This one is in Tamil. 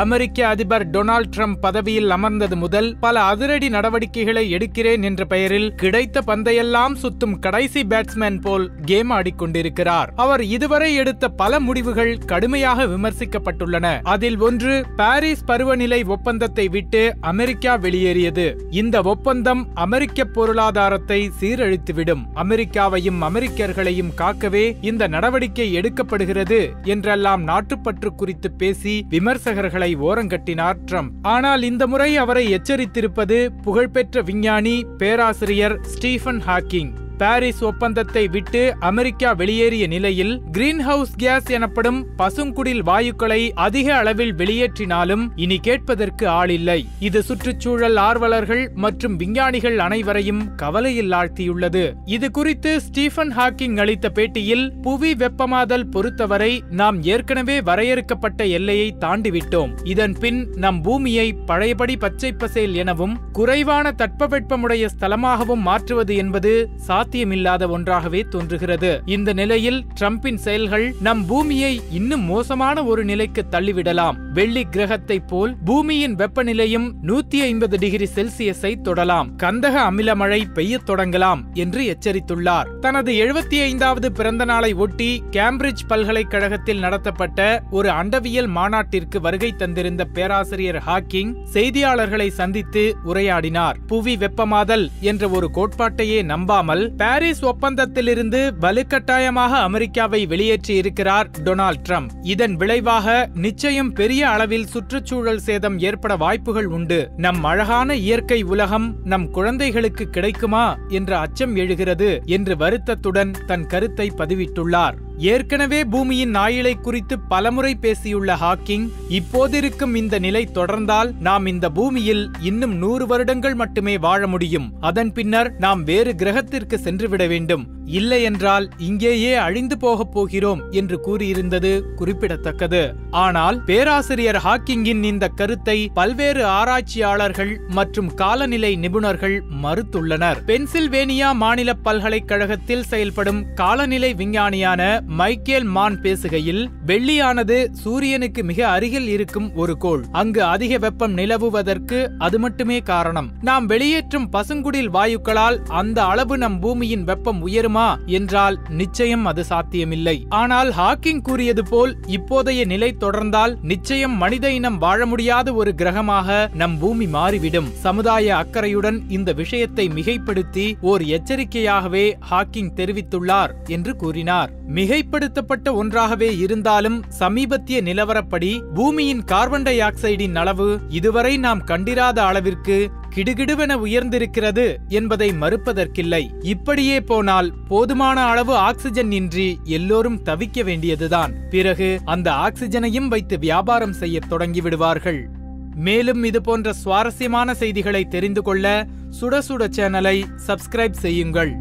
அமெரிக்க அதிபர் டொனால்ட் ட்ரம்ப் பதவியில் அமர்ந்தது முதல் பல அதிரடி நடவடிக்கைகளை எடுக்கிறேன் என்ற பெயரில் கிடைத்த பந்தையெல்லாம் சுத்தும் கடைசி பேட்ஸ்மேன் போல் கேம் ஆடிக்கொண்டிருக்கிறார். அவர் இதுவரை எடுத்த பல முடிவுகள் கடுமையாக விமர்சிக்கப்பட்டுள்ளன. அதில் ஒன்று, பாரிஸ் பருவநிலை ஒப்பந்தத்தை விட்டு அமெரிக்கா வெளியேறியது. இந்த ஒப்பந்தம் அமெரிக்க பொருளாதாரத்தை சீரழித்துவிடும், அமெரிக்காவையும் அமெரிக்கர்களையும் காக்கவே இந்த நடவடிக்கை எடுக்கப்படுகிறது என்றெல்லாம் நாட்டுப்பற்று குறித்து பேசி விமர்சகர்களை ஓரங்கட்டினார் ட்ரம்ப். ஆனால் இந்த முறை அவரை எச்சரித்திருப்பது புகழ்பெற்ற விஞ்ஞானி பேராசிரியர் ஸ்டீஃபன் ஹாக்கிங். பாரிஸ் ஒப்பந்தத்தை விட்டு அமெரிக்கா வெளியேறிய நிலையில் கிரீன் ஹவுஸ் கேஸ் எனப்படும் பசுங்குடில் வாயுக்களை அதிக அளவில் வெளியேற்றினாலும் இனி கேட்பதற்கு ஆளில்லை. இது சுற்றுச்சூழல் ஆர்வலர்கள் மற்றும் விஞ்ஞானிகள் அனைவரையும் கவலையில் ஆழ்த்தியுள்ளது. இது குறித்து ஸ்டீஃபன் ஹாக்கிங் அளித்த பேட்டியில், புவி வெப்பமாதல் பொறுத்தவரை நாம் ஏற்கனவே வரையறுக்கப்பட்ட எல்லையை தாண்டிவிட்டோம். இதன் பின் நம் பூமியை பழையபடி பச்சை பசேல் எனவும் குறைவான தட்பவெப்பமுடைய ஸ்தலமாகவும் மாற்றுவது என்பது சாத்தியமில்லாத ஒன்றாகவே தோன்றுகிறது. இந்த நிலையில் ட்ரம்பின் செயல்கள் நம் பூமியை இன்னும் மோசமான ஒரு நிலைக்கு தள்ளிவிடலாம். வெள்ளி கிரகத்தை போல் பூமியின் வெப்பநிலையும் 150 டிகிரி செல்சியஸை தொடலாம், கந்தக அமில மழை பெய்ய தொடங்கலாம் என்று எச்சரித்துள்ளார். தனது 75வது பிறந்த நாளை ஒட்டி கேம்பிரிட்ஜ் பல்கலைக்கழகத்தில் நடத்தப்பட்ட ஒரு அண்டவியல் மாநாட்டிற்கு வருகை தந்திருந்த பேராசிரியர் ஹாக்கிங் செய்தியாளர்களை சந்தித்து உரையாடினார். புவி வெப்பமாதல் என்ற ஒரு கோட்பாட்டையே நம்பாமல் பாரிஸ் ஒப்பந்தத்திலிருந்து வலுக்கட்டாயமாக அமெரிக்காவை வெளியேற்றி இருக்கிறார் டொனால்ட் ட்ரம்ப். இதன் விளைவாக நிச்சயம் பெரிய அளவில் சுற்றுச்சூழல் சேதம் ஏற்பட வாய்ப்புகள் உண்டு. நம் அழகான இயற்கை உலகம் நம் குழந்தைகளுக்கு கிடைக்குமா என்ற அச்சம் எழுகிறது என்று வருத்தத்துடன் தன் கருத்தை பதிவிட்டுள்ளார். ஏற்கனவே பூமியின் ஆயுளை குறித்து பலமுறை பேசியுள்ள ஹாக்கிங், இப்போதிருக்கும் இந்த நிலை தொடர்ந்தால் நாம் இந்த பூமியில் இன்னும் 100 வருடங்கள் மட்டுமே வாழ முடியும். அதன் பின்னர் நாம் வேறு கிரகத்திற்கு சென்றுவிட வேண்டும், இல்லையென்றால் இங்கேயே அழிந்து போகப் போகிறோம் என்று கூறியிருந்தது குறிப்பிடத்தக்கது. ஆனால் பேராசிரியர் ஹாக்கிங்கின் இந்த கருத்தை பல்வேறு ஆராய்ச்சியாளர்கள் மற்றும் காலநிலை நிபுணர்கள் மறுத்துள்ளனர். பென்சில்வேனியா மாநில பல்கலைக்கழகத்தில் செயல்படும் காலநிலை விஞ்ஞானியான மைக்கேல் மான் பேசுகையில், வெள்ளியானது சூரியனுக்கு மிக அருகில் இருக்கும் ஒரு கோள். அங்கு அதிக வெப்பம் நிலவுவதற்கு அது மட்டுமே காரணம். நாம் வெளியேற்றும் பசுங்குடில் வாயுக்களால் அந்த அளவு நம் பூமியின் வெப்பம் உயருமா என்றால் நிச்சயம் அது சாத்தியமில்லை. ஆனால் ஹாக்கிங் கூறியது போல் இப்போதைய நிலை தொடர்ந்தால் நிச்சயம் மனித இனம் வாழ முடியாத ஒரு கிரகமாக நம் பூமி மாறிவிடும். சமுதாய அக்கறையுடன் இந்த விஷயத்தை மிகைப்படுத்தி ஓர் எச்சரிக்கையாகவே ஹாக்கிங் தெரிவித்துள்ளார் என்று கூறினார். மிகைப்படுத்தப்பட்ட ஒன்றாகவே இருந்தாலும் சமீபத்திய நிலவரப்படி பூமியின் கார்பன் டை ஆக்சைடின் அளவு இதுவரை நாம் கண்டிராத அளவிற்கு கிடுகிடுவென உயர்ந்திருக்கிறது என்பதை மறுப்பதற்கில்லை. இப்படியே போனால் போதுமான அளவு ஆக்சிஜன் இன்றி எல்லோரும் தவிக்க வேண்டியதுதான். பிறகு அந்த ஆக்சிஜனையும் வைத்து வியாபாரம் செய்ய தொடங்கிவிடுவார்கள். மேலும் இதுபோன்ற சுவாரஸ்யமான செய்திகளை தெரிந்து கொள்ள சுட சுட சேனலை சப்ஸ்கிரைப் செய்யுங்கள்.